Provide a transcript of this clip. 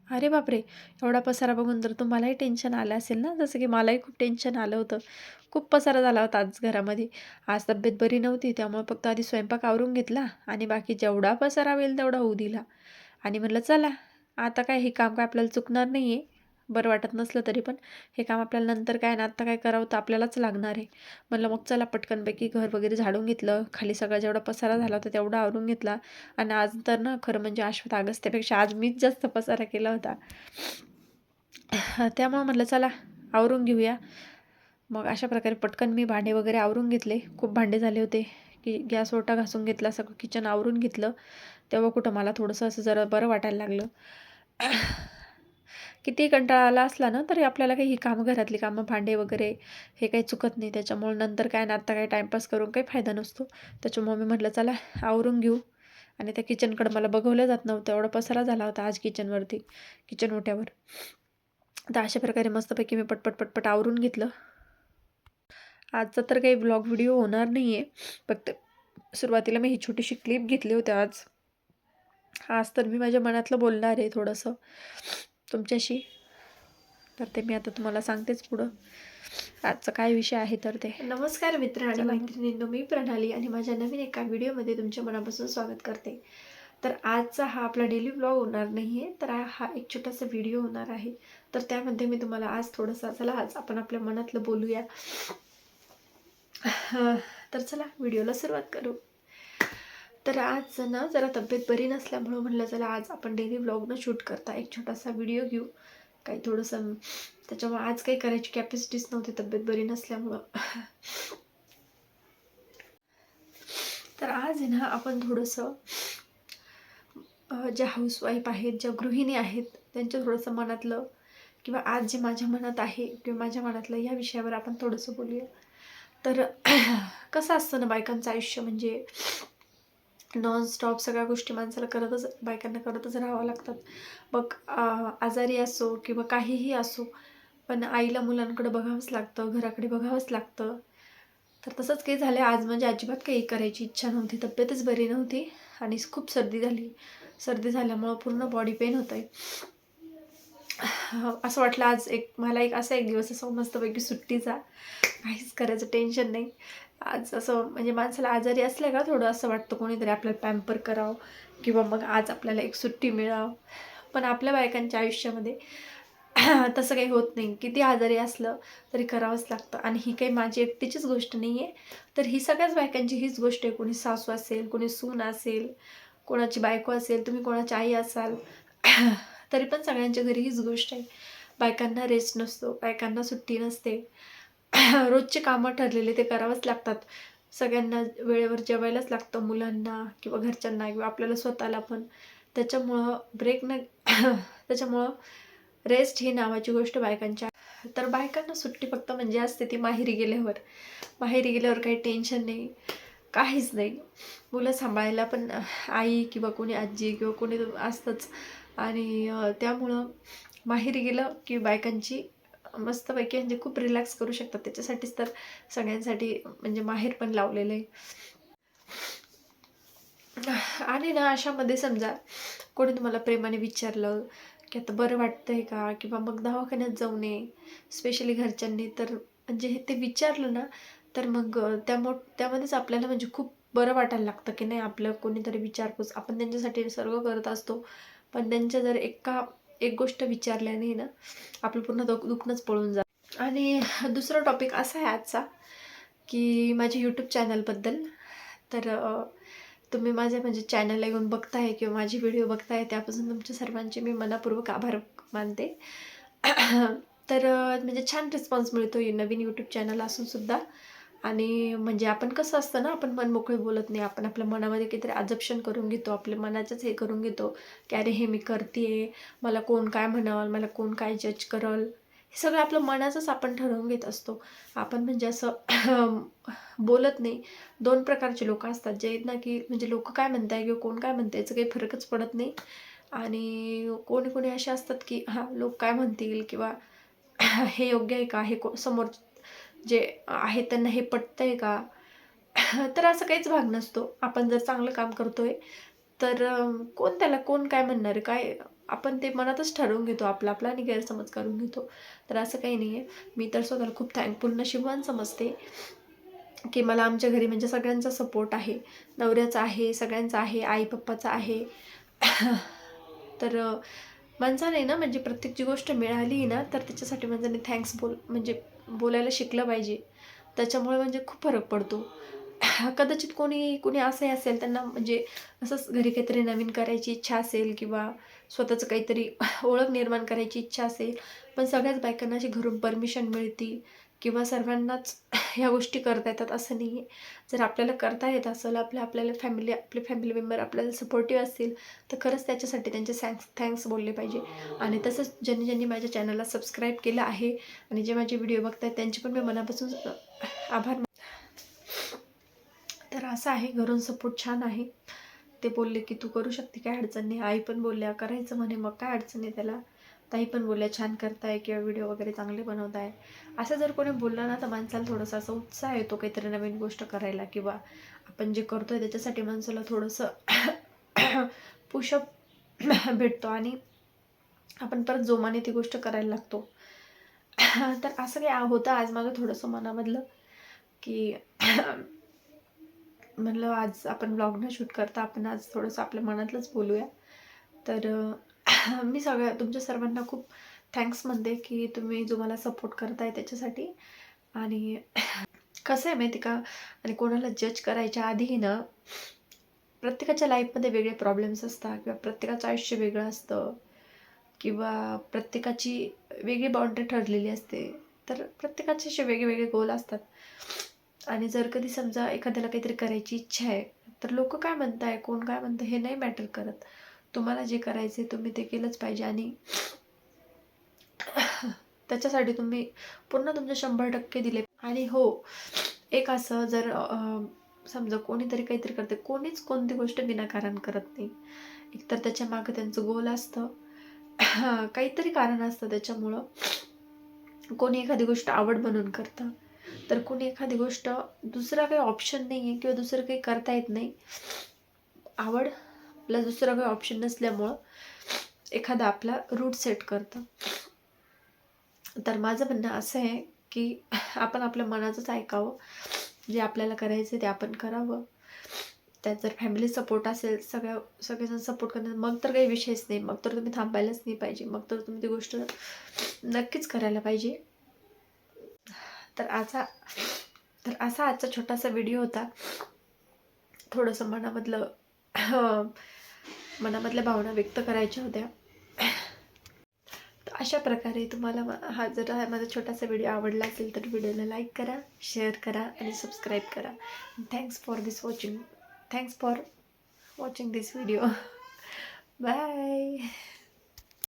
अरे बापरे! एवढा पसारा बघून तर तुम्हालाही टेन्शन आलं असेल ना? जसं की मलाही खूप टेन्शन आलं होतं. खूप पसारा झाला होता आज घरामध्ये. आज तब्येत बरी नव्हती त्यामुळे फक्त आधी स्वयंपाक आवरून घेतला आणि बाकी जेवढा पसारा होईल तेवढा होऊ दिला. आणि म्हटलं चला, आता काय हे काम काय आपल्याला चुकणार नाहीये. बरं वाटत नसलं तरी पण हे काम आपल्याला नंतर काय ना आत्ता काय करावं तर आपल्यालाच लागणार आहे. म्हणलं मग चला पटकनपैकी घर वगैरे झाडून घेतलं. खाली सगळा जेवढा पसारा झाला होता तेवढा आवरून घेतला. आणि आज तर ना खरं म्हणजे अश्वथ अगस्त्यापेक्षा आज मीच जास्त पसारा केला होता. त्यामुळे म्हटलं चला आवरून घेऊया. मग अशा प्रकारे पटकन मी भांडे वगैरे आवरून घेतले. खूप भांडे झाले होते, की गॅस ओटा घासून घेतला, सगळं किचन आवरून घेतलं. तेव्हा कुठं मला थोडंसं असं जरा बरं वाटायला लागलं. कितीही कंटाळा आला असला ना, तरी आपल्याला काही ही कामं, घरातली कामं, भांडे वगैरे हे काही चुकत नाही. त्याच्यामुळे नंतर काय ना, आत्ता काय टाईमपास करून काही फायदा नसतो. त्याच्यामुळे मी म्हटलं चला आवरून घेऊ. आणि त्या किचनकडं मला बघवलं जात नव्हतं. एवढा पसारा झाला होता आज किचनवरती, किचन ओट्यावर. तर अशा प्रकारे मस्तपैकी मी पटपट आवरून घेतलं. आजचा तर काही ब्लॉग व्हिडिओ होणार नाही आहे. फक्त सुरुवातीला मी ही छोटीशी क्लिप घेतली होती आज. आज तर मी माझ्या मनातलं बोलणार आहे थोडंसं तुमच्याशी. तर ते मी आता तुम्हाला सांगतेच पुढं. आजचा काय विषय आहे तर ते. नमस्कार मित्र आणि मैत्रिणींनो, मी प्रणाली आणि माझ्या नवीन एका व्हिडिओमध्ये तुमच्या मनापासून स्वागत करते. तर आजचा हा आपला डेली ब्लॉग होणार नाही आहे, तर हा एक छोटासा व्हिडिओ होणार आहे. तर त्यामध्ये मी तुम्हाला आज थोडंसं चला आज आपण आपल्या मनातलं बोलूया. तर चला व्हिडिओला सुरुवात करू. तर आज ना जरा तब्येत बरी नसल्यामुळं म्हटलं चला आज आपण डेली ब्लॉग न शूट करता एक छोटासा व्हिडिओ घेऊ. काही थोडंसं त्याच्यामुळे आज काही करायची कॅपॅसिटीच नव्हती तब्येत बरी नसल्यामुळं. तर आज आहे ना आपण थोडंसं ज्या हाऊसवाईफ आहेत, ज्या गृहिणी आहेत, त्यांच्या थोडंसं मनातलं किंवा आज जे माझ्या मनात आहे किंवा माझ्या मनातलं या विषयावर आपण थोडंसं बोलूया. तर कसं असतं ना बायकांचं आयुष्य म्हणजे नॉनस्टॉप सगळ्या गोष्टी माणसाला बायकांना करतच राहावं लागतात. मग आजारी असो किंवा काहीही असो, पण आईला मुलांकडे बघावंच लागतं, घराकडे बघावंच लागतं. तर तसंच काही झालं आज म्हणजे अजिबात काही करायची इच्छा नव्हती. तब्येतच बरी नव्हती आणि खूप सर्दी झाली. सर्दी झाल्यामुळं पूर्ण बॉडी पेन होतंय. असं वाटलं आज मला असा एक दिवस असा मस्तपैकी सुट्टीचा, काहीच करायचं टेन्शन नाही. आज असं म्हणजे माणसाला आजारी असलं का थोडं असं वाटतं कोणीतरी आपल्याला पॅम्पर करावं किंवा मग आज आपल्याला एक सुट्टी मिळावं. पण आपल्या बायकांच्या आयुष्यामध्ये तसं काही होत नाही. किती आजारी असलं तरी करावंच लागतं. आणि ही काही माझी एकटीचीच गोष्ट नाही आहे, तर ही सगळ्याच बायकांची हीच गोष्ट आहे. कोणी सासू असेल, कोणी सून असेल, कोणाची बायको असेल, तुम्ही कोणाची आई असाल, तरी पण सगळ्यांच्या घरी हीच गोष्ट आहे. बायकांना रेस्ट नसतो, बायकांना सुट्टी नसते. रोजचे कामं ठरलेले ते करावंच लागतात. सगळ्यांना वेळेवर जेवायलाच लागतं, मुलांना किंवा घरच्यांना किंवा आपल्याला स्वतःला पण. त्याच्यामुळं त्याच्यामुळं रेस्ट ही नावाची गोष्ट बायकांच्या. तर बायकांना सुट्टी फक्त म्हणजे असते ती माहेरी गेल्यावर. माहेरी गेल्यावर काही टेन्शन नाही, काहीच नाही. मुलं सांभाळायला पण आई किंवा कोणी आजी किंवा कोणी असतंच. आणि त्यामुळं माहेरी गेलं की बायकांची मस्तपैकी म्हणजे खूप रिलॅक्स करू शकतात. त्याच्यासाठीच तर सगळ्यांसाठी म्हणजे माहेर पण लावलेलं आहे. आणि ना अशामध्ये समजा कोणी तुम्हाला प्रेमाने विचारलं की आता बरं वाटतंय का, किंवा मग दवाखान्यात जाऊ नये स्पेशली घरच्यांनी, तर म्हणजे ते विचारलं ना तर मग त्यामध्येच आपल्याला म्हणजे खूप बरं वाटायला लागतं की नाही आपलं कोणीतरी विचारपूस, आपण त्यांच्यासाठी सर्व करत असतो. पण त्यांच्या जर एक गोष्ट विचारल्याने ना आपलं पूर्ण दुखणंच पळून जातं. आणि दुसरा टॉपिक असा आहे आजचा की माझ्या यूट्यूब चॅनलबद्दल. तर तुम्ही माझ्या म्हणजे चॅनलला येऊन बघताय किंवा माझी व्हिडिओ बघताय त्यापासून तुमच्या सर्वांचे मी मनःपूर्वक आभार मानते. तर म्हणजे छान रिस्पॉन्स मिळतो नवीन यूट्यूब चॅनल असून सुद्धा. आणि म्हणजे आपण कसं असतं ना, आपण मन मोकळे बोलत नाही. आपण आपल्या मनामध्ये काहीतरी अजप्शन करून घेतो, आपल्या मनाचंच हे करून घेतो की अरे हे मी करते, मला कोण काय म्हणाल, मला कोण काय जज करल, हे सगळं आपलं मनाचंच आपण ठरवून घेत असतो. आपण म्हणजे असं बोलत नाही. दोन प्रकारचे लोक असतात जे आहेत ना की म्हणजे लोक काय म्हणताय किंवा कोण काय म्हणतं याचं काही फरकच पडत नाही. आणि कोणी कोणी असे असतात की हां लोक काय म्हणतील किंवा हे योग्य आहे का, हे समोर जे आहे त्यांना हे पटतंय का. तर असं काहीच भाग नसतो. आपण जर चांगलं काम करतोय तर कोण काय म्हणणार आहे, काय आपण ते मनातच ठरवून घेतो आपला आपला आणि गैरसमज करून घेतो. तर असं काही नाही आहे. मी तर स्वतःला खूप थँकफुल नशीबवान समजते की मला आमच्या घरी म्हणजे सगळ्यांचा सपोर्ट आहे. नवऱ्याचा आहे, सगळ्यांचा आहे, आई पप्पाचा आहे. तर माणसाने ना म्हणजे प्रत्येक जी गोष्ट मिळाली ना तर त्याच्यासाठी माणसाने थँक्स म्हणजे बोलायला शिकलं पाहिजे. त्याच्यामुळे म्हणजे खूप फरक पडतो. कदाचित कोणी असंही असेल त्यांना म्हणजे असंच घरी काहीतरी नवीन करायची इच्छा असेल किंवा स्वतःचं काहीतरी ओळख निर्माण करायची इच्छा असेल, पण सगळ्याच बायकांना अशी घरून परमिशन मिळती किंवा सर्वांनाच ह्या गोष्टी करता येतात असं नाही आहे. जर आपल्याला करता येत असेल, आपले फॅमिली मेंबर आपल्याला सपोर्टिव्ह असतील, तर खरंच त्याच्यासाठी त्यांचे थँक्स बोलले पाहिजे. आणि तसंच ज्यांनी माझ्या चॅनलला सबस्क्राईब केलं आहे आणि जे माझे व्हिडिओ बघतायत त्यांचे पण मी मनापासून आभार. तर असं आहे, घरून सपोर्ट छान आहे. ते बोलले की तू करू शकते, काय अडचण नाही. आई पण बोलल्या करायचं म्हणे, मग काय अडचण आहे त्याला. ताई पण बोलल्या छान करताय किंवा व्हिडिओ वगैरे चांगले बनवताय. असं जर कोणी बोललं ना तर माणसाला थोडंसं असं उत्साह येतो काहीतरी नवीन गोष्ट करायला किंवा आपण जे करतोय त्याच्यासाठी माणसाला थोडंसं पुशअप भेटतो आणि आपण परत जोमाने ती गोष्ट करायला लागतो. तर असं काही होतं आज माझं थोडंसं मनामधलं की म्हणलं आज आपण ब्लॉग न शूट करता आपण आज थोडंसं आपल्या मनातलंच बोलूया. तर मी तुमच्या सर्वांना खूप थँक्स म्हणते की तुम्ही जो मला सपोर्ट करताय त्याच्यासाठी. आणि कसं आहे माहिती का, आणि कोणाला जज करायच्या आधीही ना प्रत्येकाच्या लाईफमध्ये वेगळे प्रॉब्लेम्स असतात किंवा प्रत्येकाचं आयुष्य वेगळं असतं किंवा प्रत्येकाची वेगळी बाउंड्री ठरलेली असते. तर प्रत्येकाचे असे वेगळे गोल असतात. आणि जर कधी समजा एखाद्याला काहीतरी करायची इच्छा आहे, तर लोकं काय म्हणताय, कोण काय म्हणतं हे नाही मॅटर करत. तुम्हाला जे करायचं आहे तुम्ही ते केलंच पाहिजे आणि त्याच्यासाठी तुम्ही पूर्ण तुमचे 100% दिले. आणि हो, एक असं जर समजा कोणीतरी काहीतरी करते, कोणीच कोणती गोष्ट विनाकारण करत नाही. एकतर त्याच्या मागे त्यांचं गोल असतं. काहीतरी कारण असतं त्याच्यामुळं. कोणी एखादी गोष्ट आवड म्हणून करतं, तर कोणी एखादी गोष्ट दुसरा काही ऑप्शन नाही आहे किंवा दुसरं काही करता येत नाही. आवड प्लस दुसरा काही ऑप्शन नसल्यामुळं एखादा आपला रूट सेट करतं. तर माझं म्हणणं असं आहे की आपण आपल्या मनाचंच ऐकावं. जे आपल्याला करायचं ते आपण करावं. त्यात जर फॅमिली सपोर्ट असेल, सगळेजण सपोर्ट करणार, मग तर काही विषयच नाही. मग तर तुम्ही थांबायलाच नाही पाहिजे. मग तर तुम्ही ती गोष्ट नक्कीच करायला पाहिजे. तर असा आजचा छोटासा व्हिडिओ होता. थोडंसं मनामधल्या भावना व्यक्त करायच्या होत्या. तर अशा प्रकारे तुम्हाला जर माझा छोटासा व्हिडिओ आवडला असेल तर व्हिडिओला लाईक करा, शेअर करा आणि सबस्क्राईब करा. Thanks for watching this video. Bye.